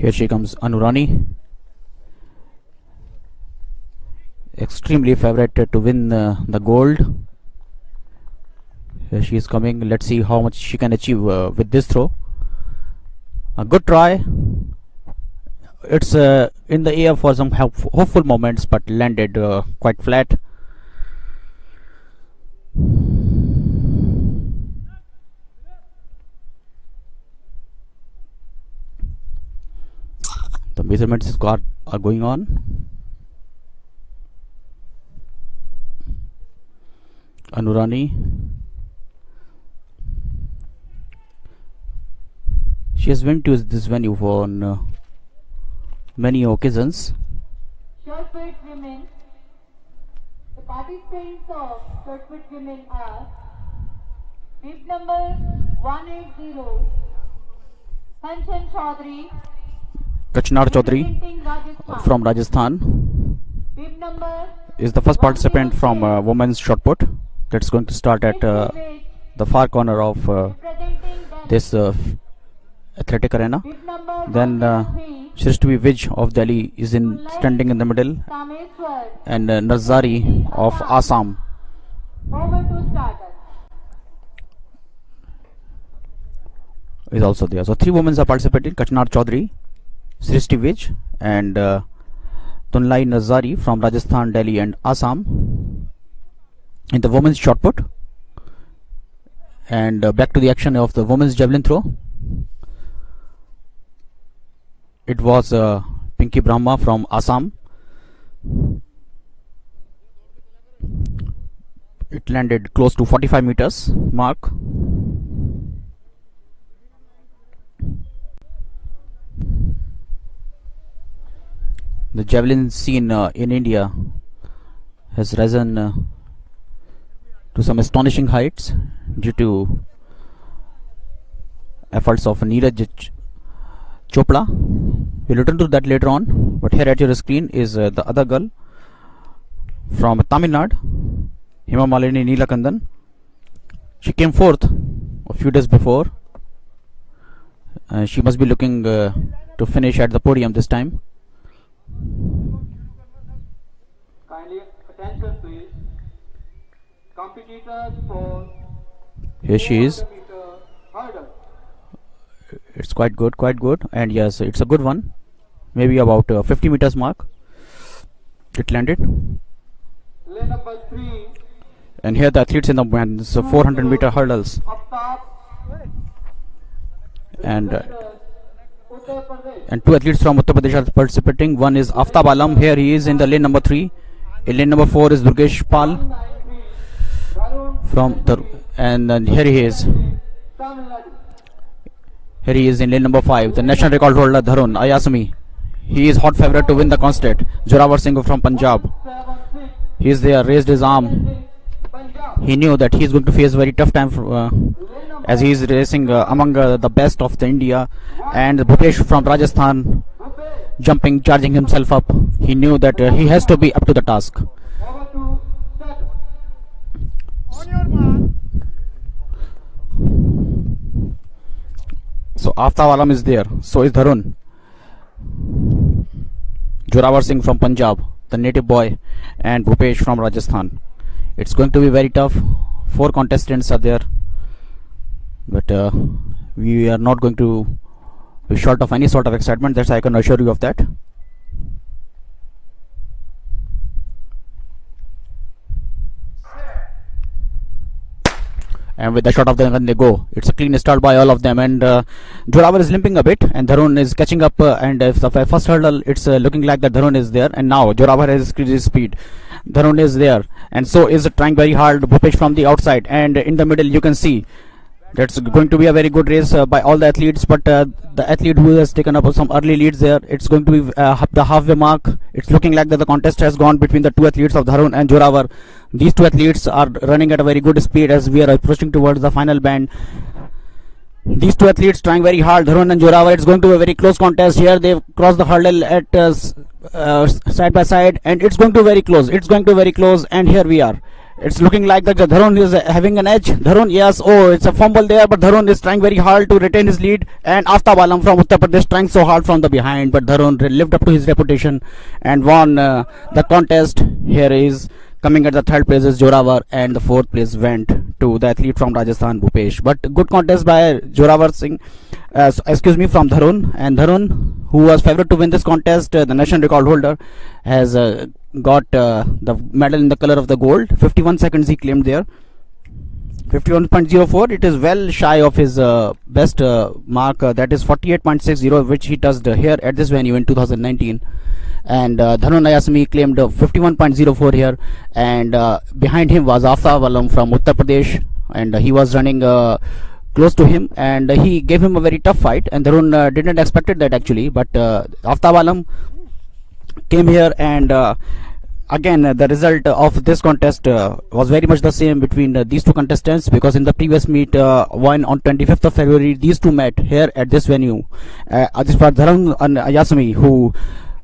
Here she comes, Anurani. Extremely favorite to win the gold. Here she is coming. Let's see how much she can achieve with this throw. A good try. It's in the air for some hopeful moments, but landed quite flat. The measurements are going on. Anurani. She has been to this venue on many occasions. Short put women. The participants of short put women are bib number 180, Kanchan Chaudhary, Kachnar Chaudhary from Rajasthan bib number is the first participant from women's shot put. That's going to start at the far corner of this athletic arena. Then Shrishti Vij of Delhi is standing in the middle, and Nazari of Assam is also there. So 3 women are participating: Kachnar Chaudhary, Shrishti Vij, and Tunlai Nazari from Rajasthan, Delhi, and Assam in the women's shot put. And back to the action of the women's javelin throw. It was Pinky Brahma from Assam. It landed close to 45 meters mark. The javelin scene in India has risen to some astonishing heights due to efforts of Neeraj Chopra. We'll return to that later on, but here at your screen is the other girl from Tamil Nadu, Hema Malini Neelakandan. She came fourth a few days before. She must be looking to finish at the podium this time. Kindly attention please. Competitors for here she is. Hurdle. It's quite good, and yes, it's a good one. Maybe about 50 meters mark. It landed. Lane number 3. And here the athletes in the men's 400 meter hurdles. And 2 athletes from Uttar Pradesh are participating. One is Aftab Alam. Here he is in the lane number 3. In lane number 4 is Durgesh Pal from the, and then here he is. Here he is in lane number 5, the national record holder Dharun Ayasami. He is hot favorite to win the contest. Joravar Singh from Punjab. He is there, raised his arm. He knew that he is going to face very tough time as he is racing among the best of the India. And Bhupesh from Rajasthan jumping, charging himself up. He knew that he has to be up to the task. So Aftab Alam is there, so is Dharun. Joravar Singh from Punjab, the native boy, and Bhupesh from Rajasthan. It's going to be very tough. 4 contestants are there, but we are not going to be short of any sort of excitement. That's I can assure you of that. And with the shot of the gun they go. It's a clean start by all of them, and Joravar is limping a bit, and Dharun is catching up, and if the first hurdle it's looking like that Dharun is there, and now Joravar has increased his speed. Dharun is there, and so is trying very hard Bhupesh from the outside, and in the middle you can see that's going to be a very good race by all the athletes, but the athlete who has taken up some early leads there, it's going to be the halfway mark. It's looking like that the contest has gone between the 2 athletes of Dharun and Joravar. These 2 athletes are running at a very good speed as we are approaching towards the final band. These 2 athletes trying very hard, Dharun and Joravar. It's going to be a very close contest here. They've crossed the hurdle at side by side, and it's going to be very close. It's going to be very close, and here we are. It's looking like that Dharun is having an edge. Dharun, yes. Oh, it's a fumble there, but Dharun is trying very hard to retain his lead. And Aftab Alam from Uttar Pradesh trying so hard from the behind, but Dharun lived up to his reputation and won the contest. Here is coming at the third place is Joravar, and the fourth place went to the athlete from Rajasthan, Bhupesh. But good contest by Joravar Singh, from Dharun. And Dharun, who was favourite to win this contest, the national record holder, has got the medal in the color of the gold. 51 seconds he claimed there. 51.04. It is well shy of his best mark, that is 48.60, which he touched here at this venue in 2019. And Dharun Ayasami claimed 51.04 here, and behind him was Aftab Alam from Uttar Pradesh, and he was running close to him, and he gave him a very tough fight, and Dharun didn't expect that actually, but Aftab Alam came here, and again the result of this contest was very much the same between these two contestants, because in the previous meet one on 25th of February these two met here at this venue. This was Dharun Ayasami who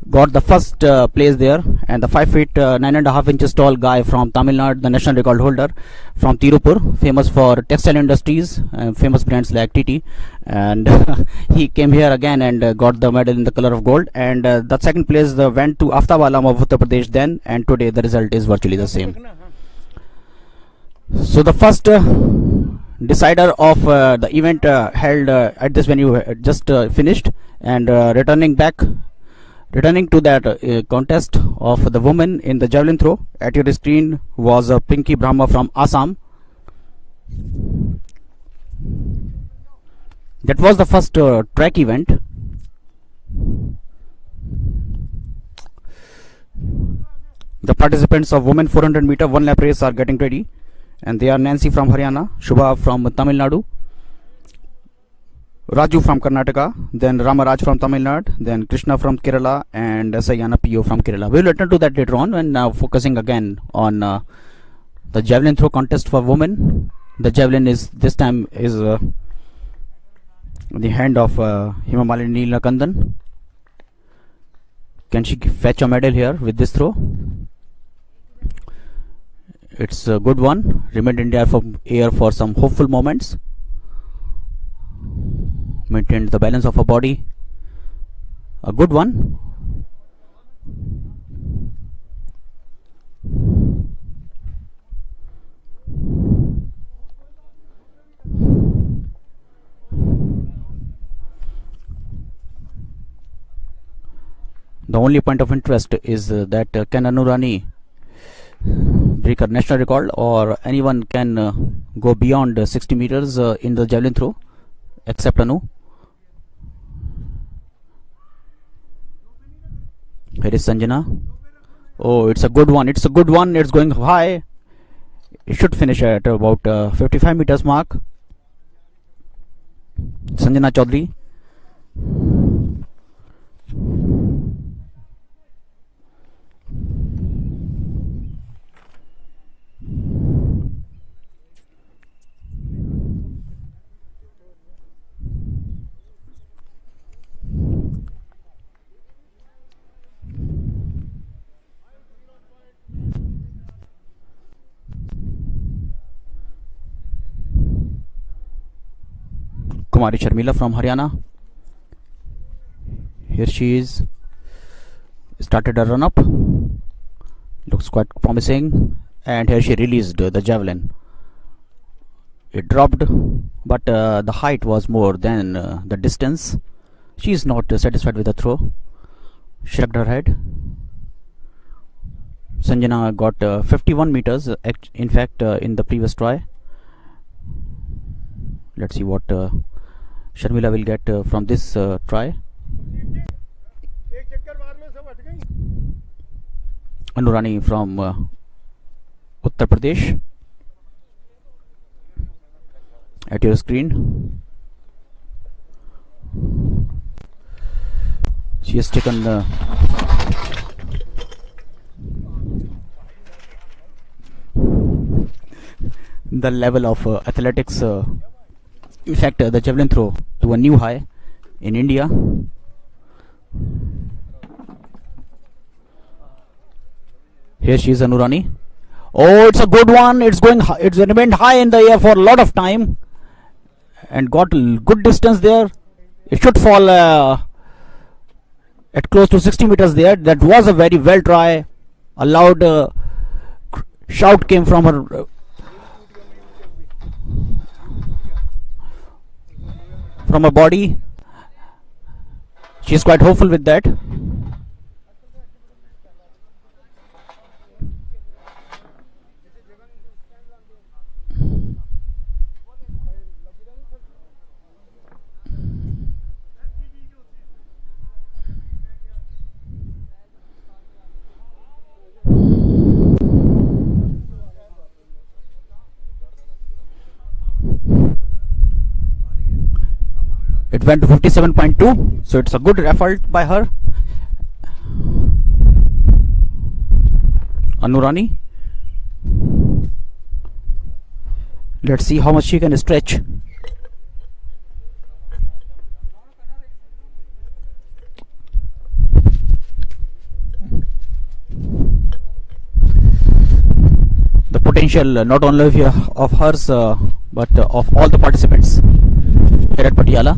got the first place there, and the 5 feet 9.5 inches tall guy from Tamil Nadu, the national record holder from Tirupur, famous for textile industries, famous brands like TT, and he came here again and got the medal in the color of gold. And the second place went to Aftab Alam of Uttar Pradesh then, and today the result is virtually the same. So the first decider of the event held at this venue just finished, and returning to that contest of the women in the javelin throw, at your screen was Pinky Brahma from Assam. That was the first track event. The participants of women 400 meter 1 lap race are getting ready, and they are Nancy from Haryana, Shubha from Tamil Nadu, Raju from Karnataka, then Ramaraj from Tamil Nadu, then Krishna from Kerala, and Sayana Pio from Kerala. We will return to that later on, and now focusing again on the javelin throw contest for women. The javelin is this time is in the hand of Himamalini Neelakandan. Can she fetch a medal here with this throw? It's a good one. Remained in the air for some hopeful moments. Maintained the balance of her body. A good one. The only point of interest is that can Anurani break a national record, or anyone can go beyond 60 meters in the javelin throw except Anu. Here is Sanjana. Oh, it's a good one. It's a good one. It's going high. It should finish at about 55 meters mark. Sanjana Chaudhary. Kumari Sharmila from Haryana. Here she is. Started a run up. Looks quite promising. And here she released the javelin. It dropped, but the height was more than the distance. She is not satisfied with the throw. Shrugged her head. Sanjana got 51 meters, in fact, in the previous try. Let's see what Sharmila will get from this try. Anurani from Uttar Pradesh. At your screen, she has taken the level of athletics, in fact the javelin throw, to a new high in India. Here she is, Anurani. Oh, it's a good one. It's going. It's remained high in the air for a lot of time and got good distance there. It should fall at close to 60 meters there. That was a very well try. A loud shout came from her body. She's quite hopeful with that. It went to 57.2, so it's a good effort by her. Anurani. Let's see how much she can stretch. The potential not only of hers but of all the participants here at Patiala.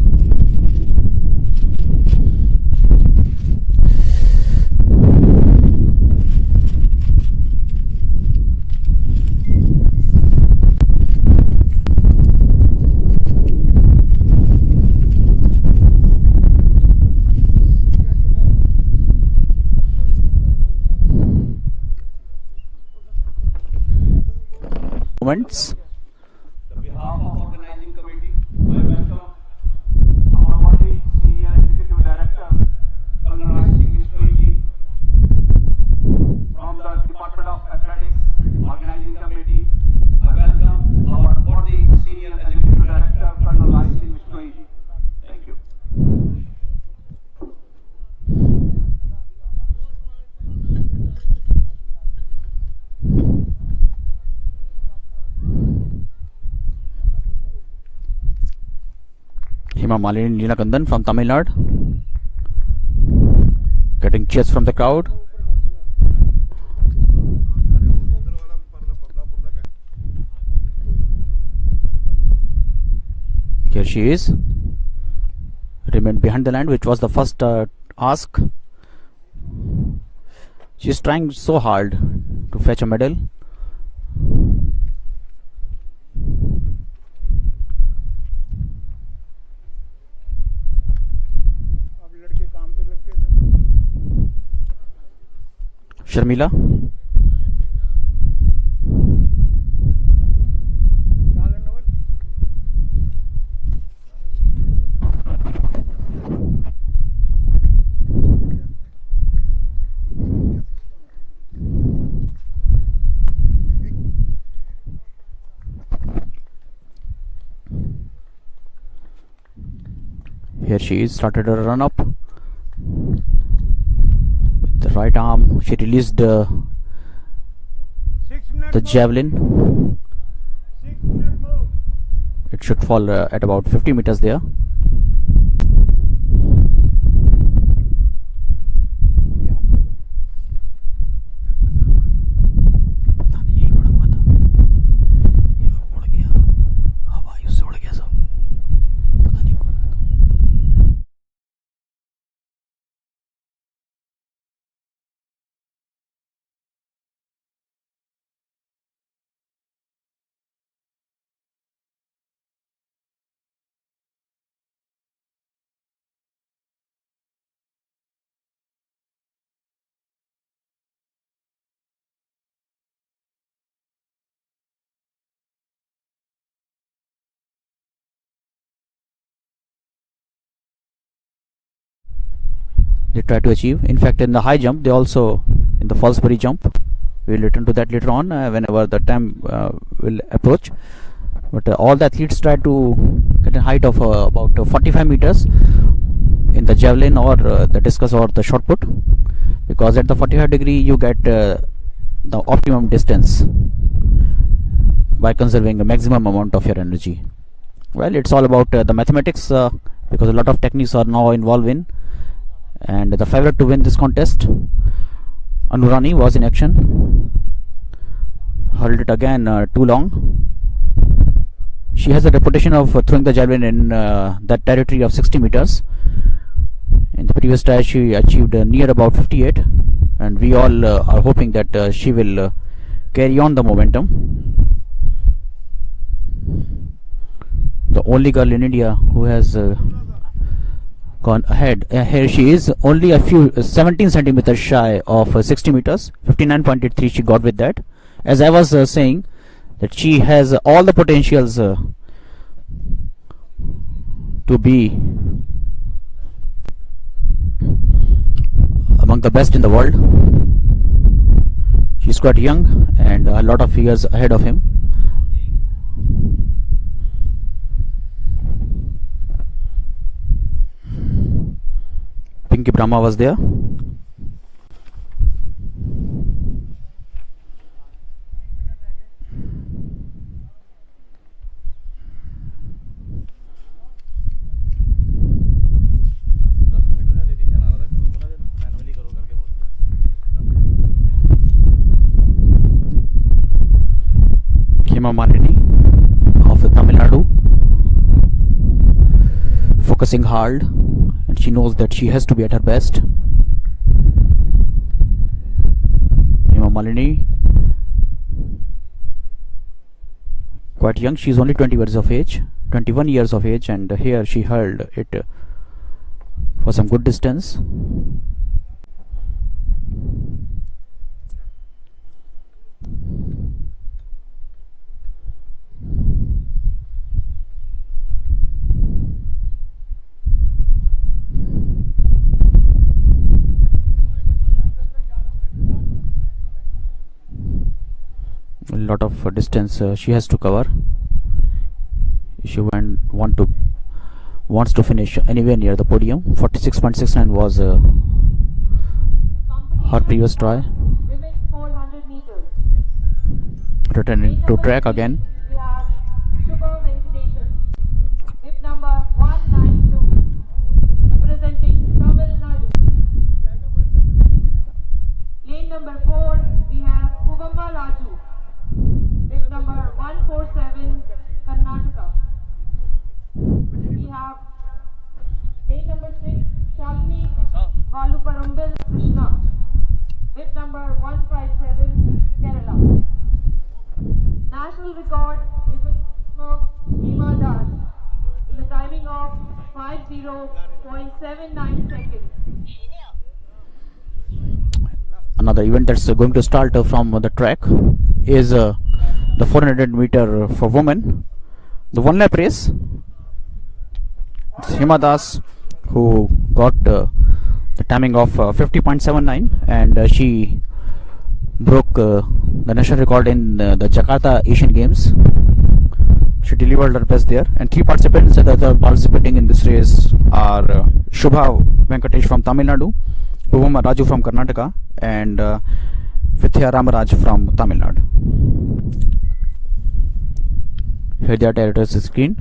Moments. On behalf of organizing committee, I welcome our body senior executive director, Kalnaraj Singh Vishnoji, from the Department of Athletics organizing committee. I welcome our body senior executive director, Kalnaraj Singh Vishnoji. Thank you. Hima Malini Neelakandan from Tamil Nadu, getting cheers from the crowd. Here she is. Remained behind the line, which was the first ask. She is trying so hard to fetch a medal. Sharmila. Here she is, started her run up. The right arm, she released the javelin. It should fall at about 50 meters there. They try to achieve. In fact, in the high jump, they also, in the Fallsbury jump, we'll return to that later on whenever the time will approach. But all the athletes try to get a height of about 45 meters in the javelin or the discus or the shot put, because at the 45 degree you get the optimum distance by conserving a maximum amount of your energy. Well, it's all about the mathematics because a lot of techniques are now involved in. And the favorite to win this contest, Anurani, was in action. hurled it again too long. She has a reputation of throwing the javelin in that territory of 60 meters. In the previous try, she achieved near about 58, and we all are hoping that she will carry on the momentum. The only girl in India who has gone ahead. Here she is, only a few 17 centimeters shy of 60 meters. 59.83 she got with that. As I was saying, that she has all the potentials to be among the best in the world. She's quite young and a lot of years ahead of him. Pinky Brahma was there. Hema Malini of Tamil Nadu, focusing hard, and she knows that she has to be at her best. Hema Malini, quite young, she is only 20 years of age, 21 years of age, and here she hurled it for some good distance. A lot of distance she has to cover. She wants to finish anywhere near the podium. 46.69 was her previous try. Women 400 meters. Returning to track again. We have Shubha Venkatesan. Whip number 192. Representing Tamil Nadu. Lane number 4, we have Puvamma Raju. Whip number 147, Karnataka. We have lane number 6, Shalini Valuparambil Krishna. Whip number 157, Kerala. National record is with Hema Das in the timing of 50.79 seconds. Another event that's going to start from the track is the 400 meter for women, the 1 lap race. It's Hema Das who got the timing of 50.79, and she broke the national record in the Jakarta Asian Games. She delivered her best there, and 3 participants that are participating in this race are Shubha Venkatesh from Tamil Nadu, Puvamma Raju from Karnataka, and Vidya Ramaraj from Tamil Nadu. Here they are director's screen.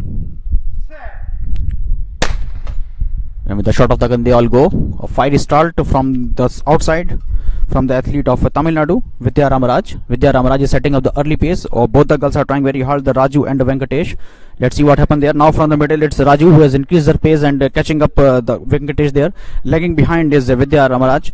And with the shot of the gun, they all go. A fiery start from the outside from the athlete of Tamil Nadu, Vidya Ramaraj. Vidya Ramaraj is setting up the early pace. Both the girls are trying very hard, the Raju and the Venkatesh. Let's see what happened there. Now from the middle, it's Raju who has increased her pace and catching up the Venkatesh there. Lagging behind is Vidya Ramaraj.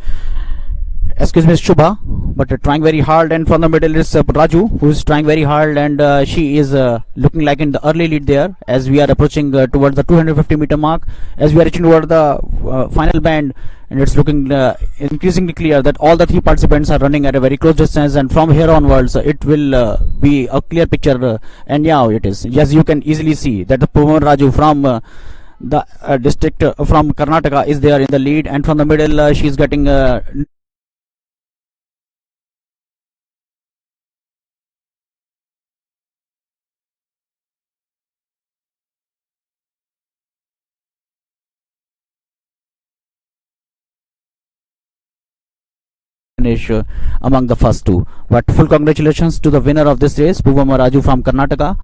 Excuse me, Shubha, but trying very hard, and from the middle is Raju, who is trying very hard, and she is looking like in the early lead there as we are approaching towards the 250 meter mark, as we are reaching toward the final band, and it's looking increasingly clear that all the 3 participants are running at a very close distance, and from here onwards it will be a clear picture, and yeah, it is. Yes, you can easily see that the Puvamma Raju from the district from Karnataka is there in the lead, and from the middle she is getting finish among the first 2. But full congratulations to the winner of this race, Puvamma Raju from Karnataka.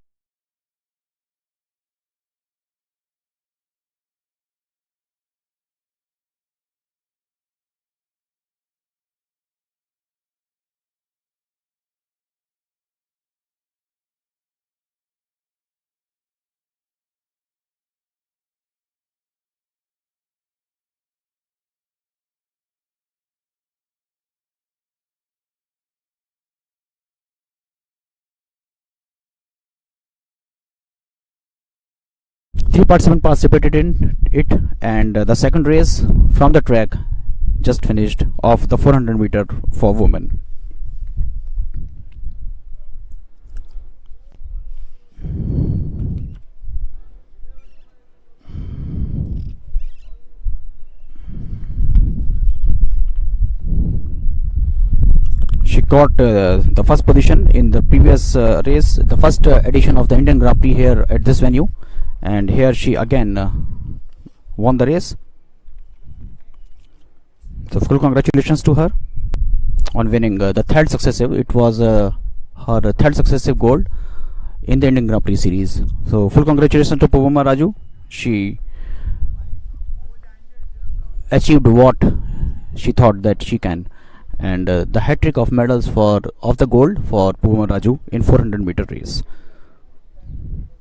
Three participants participated in it, and the second race from the track just finished of the 400 meter for women. She got the first position in the previous race, the first edition of the Indian Grand Prix here at this venue, and here she again won the race. So full congratulations to her on winning the third successive. It was her third successive gold in the Indian Grand Prix series. So full congratulations to Puvama Raju. She achieved what she thought that she can, and the hat trick of medals of the gold for Puvama Raju in 400 meter race.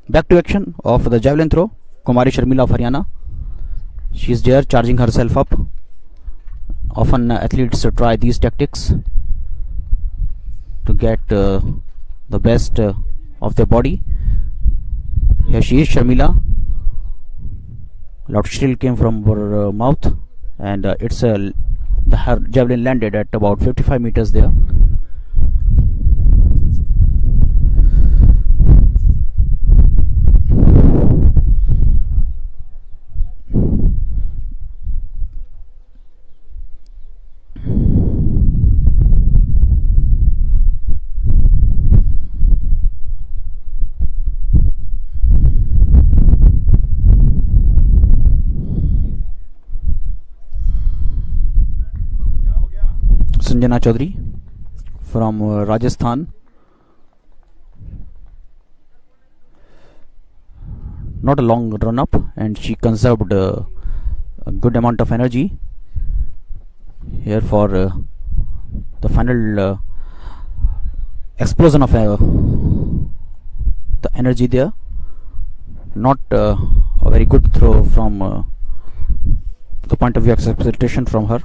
Back to action of the javelin throw. Kumari Sharmila of Haryana. She is there charging herself up. Often athletes try these tactics to get the best of their body. Here she is, Sharmila. Loud shrill came from her mouth, and her javelin landed at about 55 meters there. Sanjana Chaudhary from Rajasthan. Not a long run up, and she conserved a good amount of energy here for the final explosion of the energy there. Not a very good throw from the point of view of acceleration from her.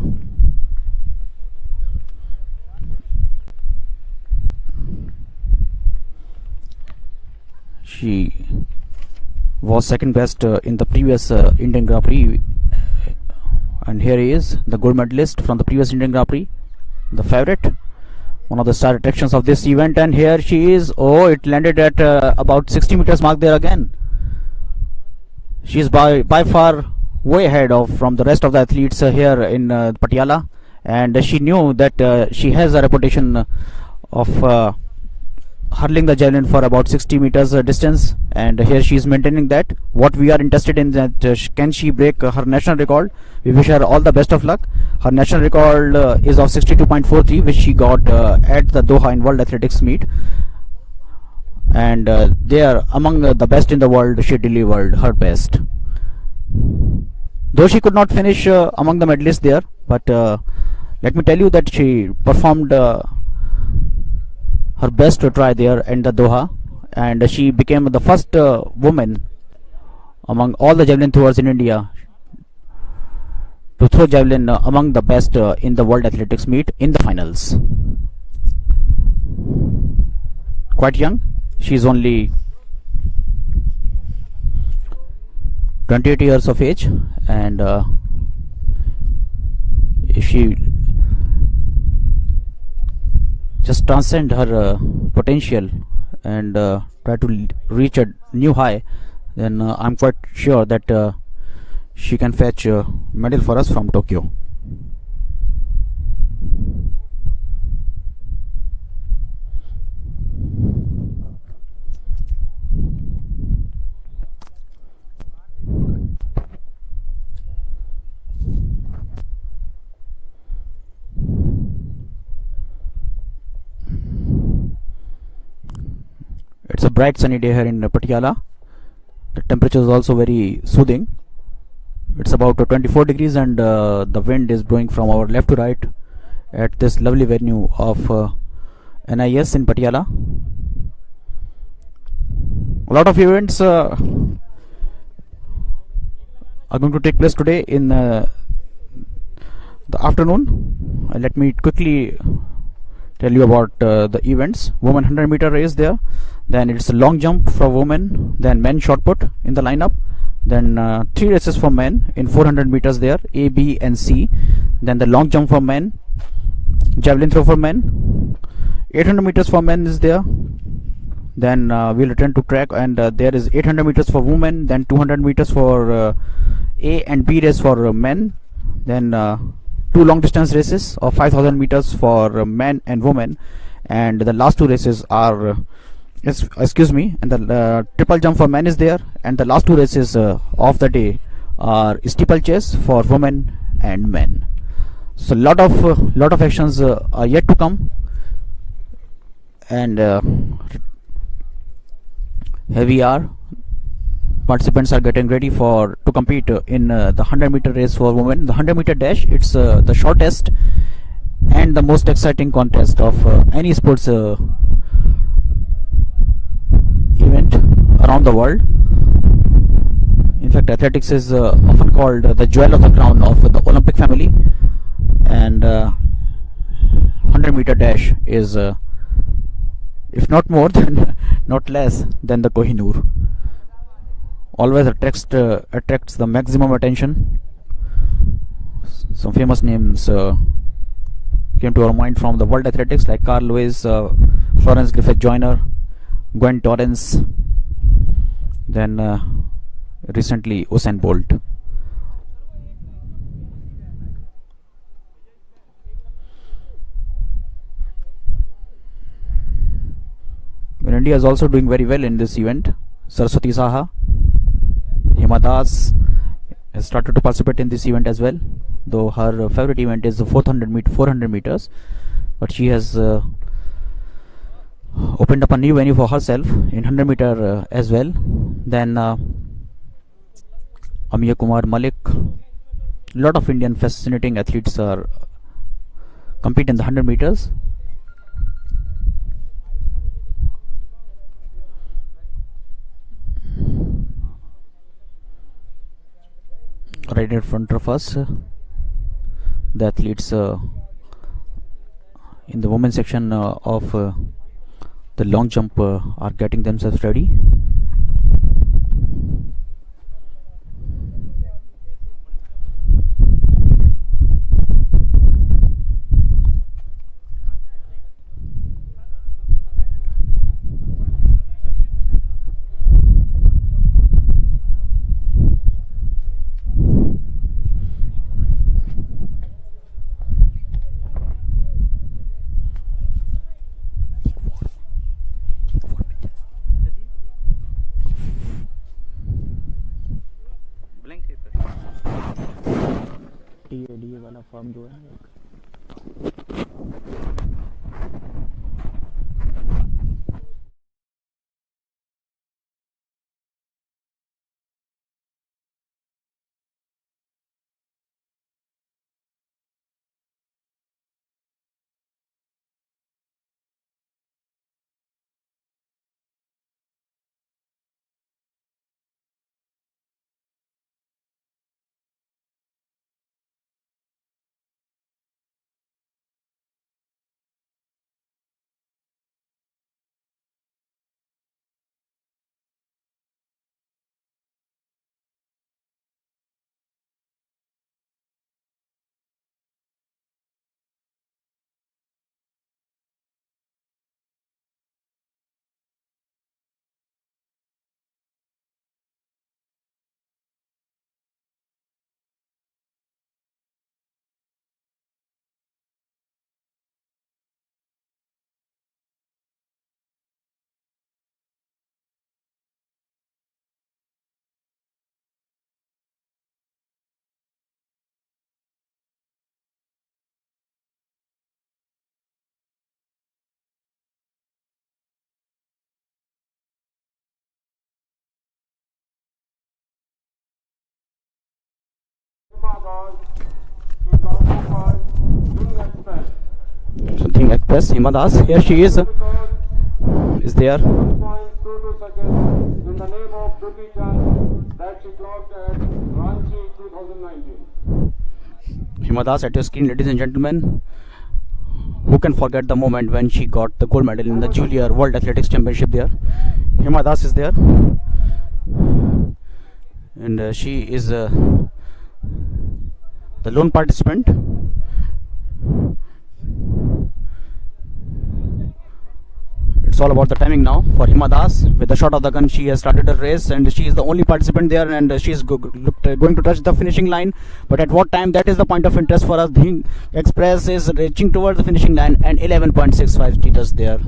She was second best in the previous Indian Grand Prix, and here he is, the gold medalist from the previous Indian Grand Prix, the favorite, one of the star attractions of this event. And here she is. Oh, it landed at about 60 meters mark there again. She is by far way ahead from the rest of the athletes here in Patiala, and she knew that she has a reputation of hurling the javelin for about 60 meters distance, and here she is maintaining that. What we are interested in that can she break her national record? We wish her all the best of luck. Her national record is of 62.43, which she got at the Doha in World Athletics meet, and there among the best in the world, she delivered her best. Though she could not finish among the medalists there, but let me tell you that she performed her best to try there in the Doha, and she became the first woman among all the javelin throwers in India to throw javelin among the best in the World Athletics meet in the finals. Quite young, she is only 28 years of age, and if she just transcend her potential and try to reach a new high, then I'm quite sure that she can fetch a medal for us from Tokyo. It's a bright sunny day here in Patiala. The temperature is also very soothing. It's about 24 degrees, and the wind is blowing from our left to right at this lovely venue of NIS in Patiala. A lot of events are going to take place today in the afternoon. Let me quickly tell you about the events. Women 100 meter race there, then it's a long jump for women, then men shot put in the lineup, Then 3 races for men in 400 meters there, A, B and C. Then the long jump for men, javelin throw for men, 800 meters for men is there. Then we'll return to track, and there is 800 meters for women, then 200 meters for A and B race for men, then 2 long distance races of 5000 meters for men and women, and the last 2 races are excuse me, and the triple jump for men is there, and the last 2 races of the day are steeplechase for women and men. So lot of actions are yet to come, and here we are. Participants are getting ready to compete in the 100-meter race for women. The 100-meter dash, it's the shortest and the most exciting contest of any sports event around the world. In fact, athletics is often called the jewel of the crown of the Olympic family, and 100-meter dash is if not more then not less than the Kohinoor. Always attracts the maximum attention. Some famous names came to our mind from the world athletics, like Carl Lewis, Florence Griffith Joyner, Gwen Torrance, then recently Usain Bolt. Well, India is also doing very well in this event. Saraswati Saha, Hima Das has started to participate in this event as well, though her favorite event is the 400 meters, but she has opened up a new venue for herself in 100 meter as well. Then Amiya Kumar Malik, lot of Indian fascinating athletes are compete in the 100 meters. Right in front of us, the athletes in the women's section of the long jump are getting themselves ready. DA वाला form जो है Something Express, Hima Das, here she is there. 2.22 seconds in the name of Duty Chand that she clocked at Ranchi 2019. Hima Das at your screen, ladies and gentlemen. Who can forget the moment when she got the gold medal in the Junior World Athletics Championship there? Hima Das is there. and she is the lone participant. It's all about the timing now for Hima Das. With the shot of the gun, she has started the race, and she is the only participant there, and she is going to touch the finishing line. But at what time? That is the point of interest for us. The Express is reaching towards the finishing line, and 11.65 she does there.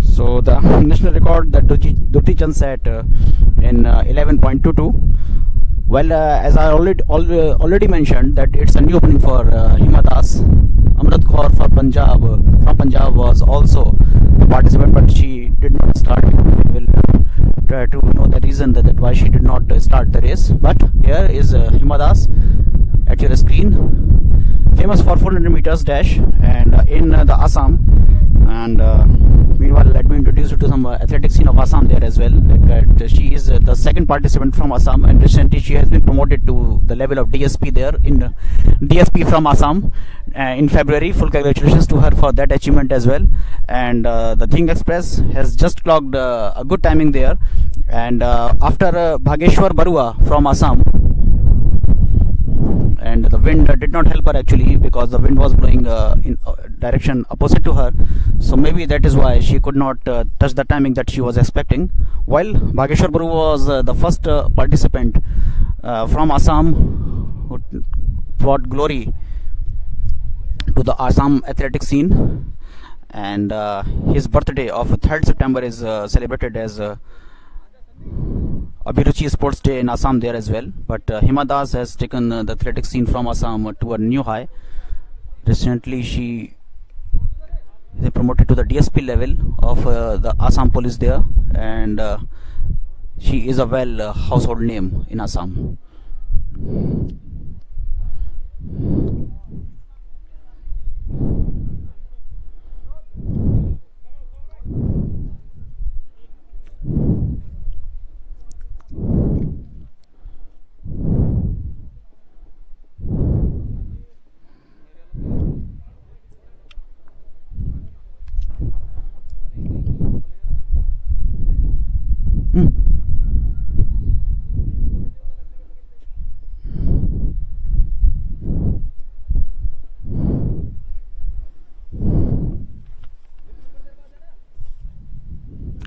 So the national record that Duti Chand set in 11.22. Well, as I already mentioned, that it's a new opening for Hima Das. Amrit Kaur from Punjab was also a participant, but she did not start. We will try to know the reason that why she did not start the race. But here is Hima Das at your screen, famous for 400 meters dash, and in the Assam. And meanwhile, let me introduce you to some athletic scene of Assam there as well. She is the second participant from Assam, and recently she has been promoted to the level of DSP there in DSP from Assam in February. Full congratulations to her for that achievement as well. And the Dhing Express has just clocked a good timing there. And after Bhageshwar Barua from Assam, and the wind did not help her actually, because the wind was blowing in direction opposite to her, so maybe that is why she could not touch the timing that she was expecting. While Bhageshwar Baru was the first participant from Assam who brought glory to the Assam athletic scene, and his birthday of 3rd September is celebrated as Abhiruchi Sports Day in Assam there as well. But Hima Das has taken the athletic scene from Assam to a new high. Recently she is promoted to the DSP level of the Assam police there, and she is a household name in Assam.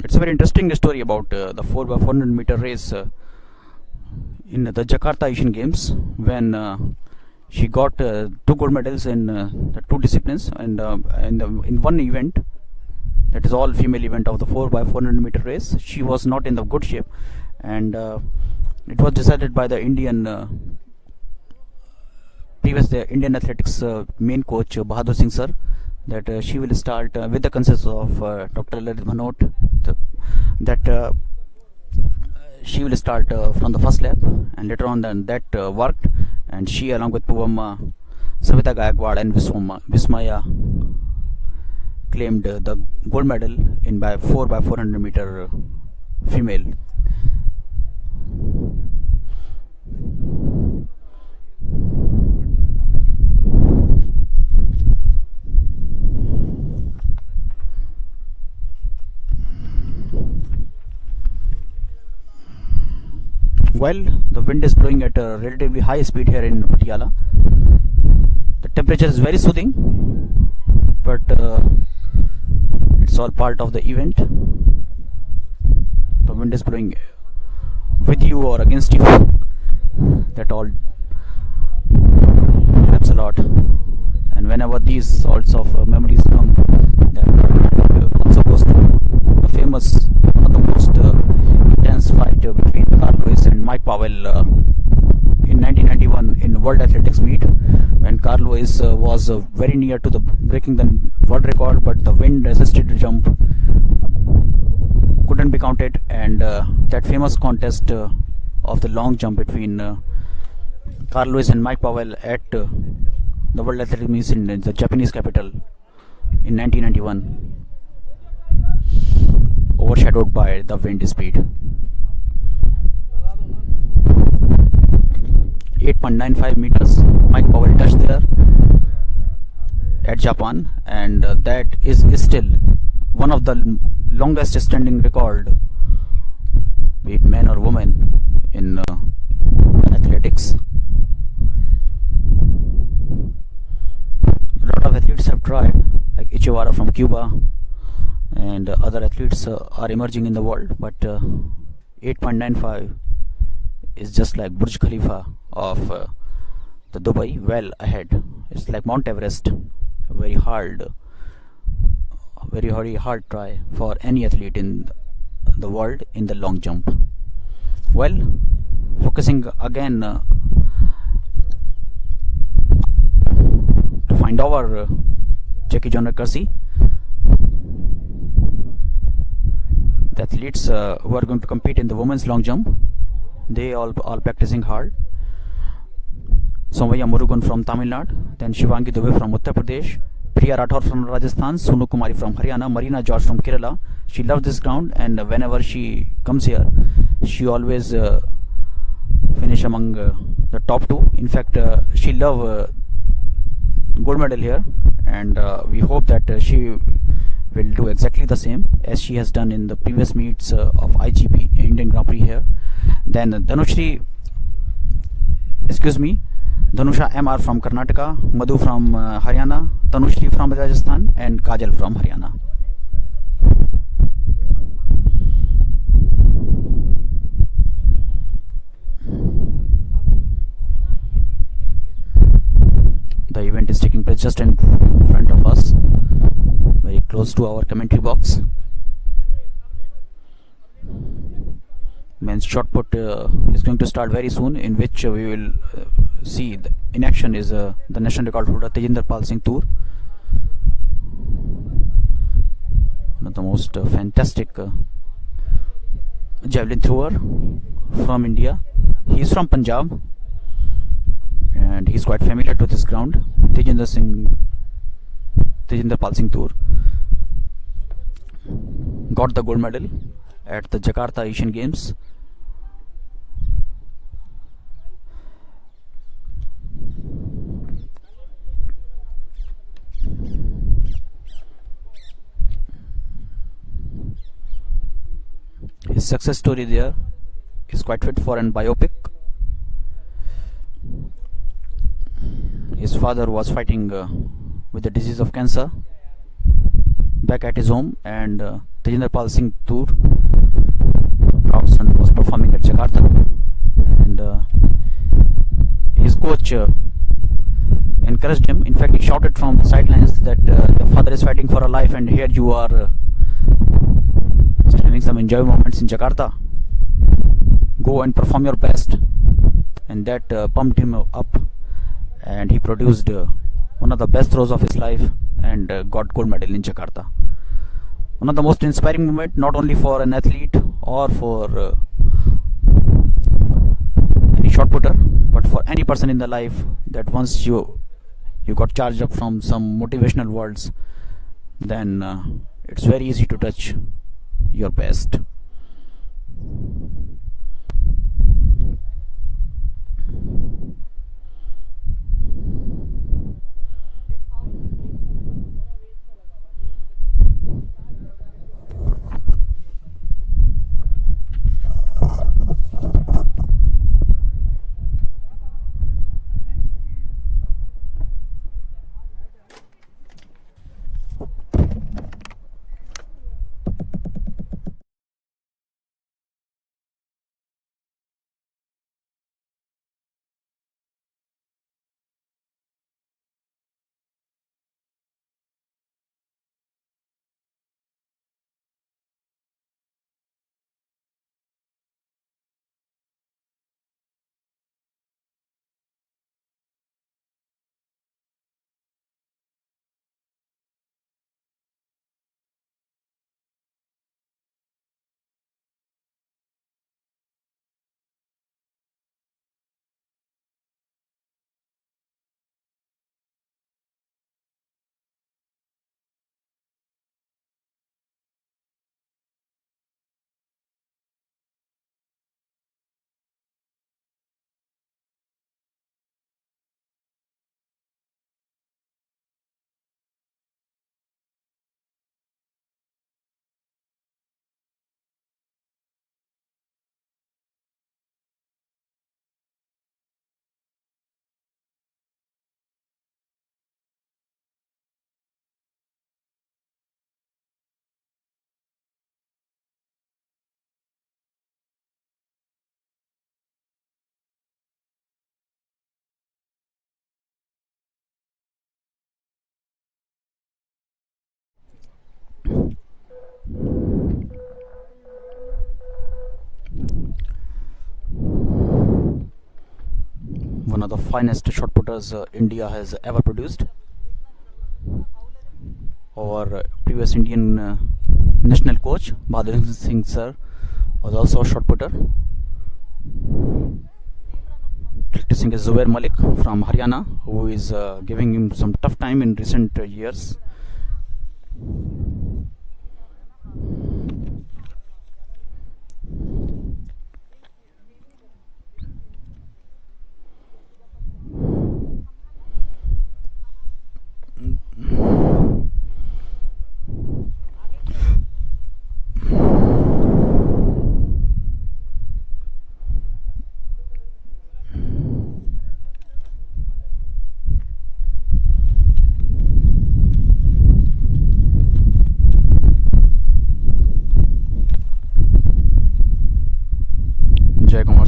It's a very interesting story about the 4x400 meter race in the Jakarta Asian Games, when she got 2 gold medals in the 2 disciplines, and in one event, that is all female event of the 4x400 meter race, she was not in the good shape, and it was decided by the Indian Indian athletics main coach Bahadur Singh sir, that she will start with the consensus of Dr. Lalit Bhanot, that she will start from the first lap, and later on then that worked, and she along with Puvamma, Savita Gaikwad and Vismaya claimed the gold medal in 4x400 meter female. While the wind is blowing at a relatively high speed here in Patiala, the temperature is very soothing, but it's all part of the event. The wind is blowing with you or against you, that all helps a lot. And whenever these sorts of memories come, then also goes to the famous, one of the most intense fight between Carl Lewis and Mike Powell in 1991 in World Athletics meet, when Carl Lewis was very near to the breaking the world record, but the wind resisted the jump, couldn't be counted, and that famous contest of the long jump between Carl Lewis and Mike Powell at the World Athletics meet in the Japanese capital in 1991, overshadowed by the wind speed. 8.95 meters Mike Powell touched there at Japan, and that is still one of the longest standing record, be it men or women, in athletics. A lot of athletes have tried, like Ichihara from Cuba, and other athletes are emerging in the world, but 8.95 is just like Burj Khalifa of the Dubai, well ahead. It's like Mount Everest, a very hard try for any athlete in the world in the long jump. Well, focusing again to find our Jackie Joyner Kersey, the athletes who are going to compete in the women's long jump. They all practicing hard. Somaya Murugan from Tamil Nadu, then Shivangi Dubey from Uttar Pradesh, Priya Rathore from Rajasthan, Sonu Kumari from Haryana, Marina George from Kerala. She loves this ground, and whenever she comes here, she always finish among the top two. In fact, she love gold medal here, and we hope that she will do exactly the same as she has done in the previous meets of IGP Indian Grand Prix here. Then Danusha MR from Karnataka, Madhu from Haryana, Tanushri from Rajasthan, and Kajal from Haryana. The event is taking place just in front of us, very close to our commentary box. Men's shot put is going to start very soon, in which we will see in action is the national record holder Tejinder Pal Singh Toor, one of the most fantastic javelin thrower from India. He is from Punjab, and he is quite familiar to this ground. Tejinder Pal Singh Toor got the gold medal at the Jakarta Asian Games. His success story there is quite fit for an biopic. His father was fighting with the disease of cancer back at his home, and Tejinder Pal Singh Toor, proud son, was performing at Jakarta, and his coach encouraged him. In fact, he shouted from the sidelines that your father is fighting for a life, and here you are having some enjoyable moments in Jakarta. Go and perform your best. And that pumped him up, and he produced one of the best throws of his life and got gold medal in Jakarta. One of the most inspiring moments, not only for an athlete or for any shot putter, but for any person in the life, that once you got charged up from some motivational words, then it's very easy to touch your best. one of the finest shot putters India has ever produced. Our previous Indian national coach Bahadur Singh sir was also a shot putter. Practicing is Zubair Malik from Haryana, who is giving him some tough time in recent years.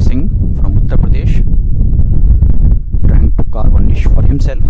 Singh from Uttar Pradesh, trying to carve a niche for himself.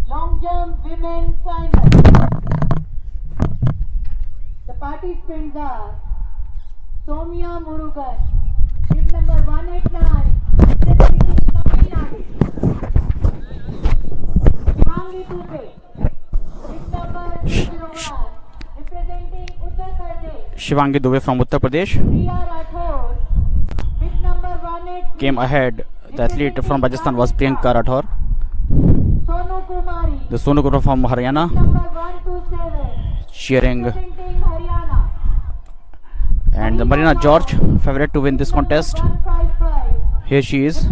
Long jump women final. The participants are Somya Murugan, ship number 189, representing Tamil Nadu. Shivangi Dubey, ship number 201, representing Uttar Pradesh. Shivangi Dubey from Uttar Pradesh Priya Rathore, ship number 183, came ahead. The athlete from Rajasthan was Priyanka Rathore. Sonu Kumari, The Sonu Kumar from Haryana, number 127, cheering, representing Haryana. and the Marina George, favorite to win this contest. 155, Here she is.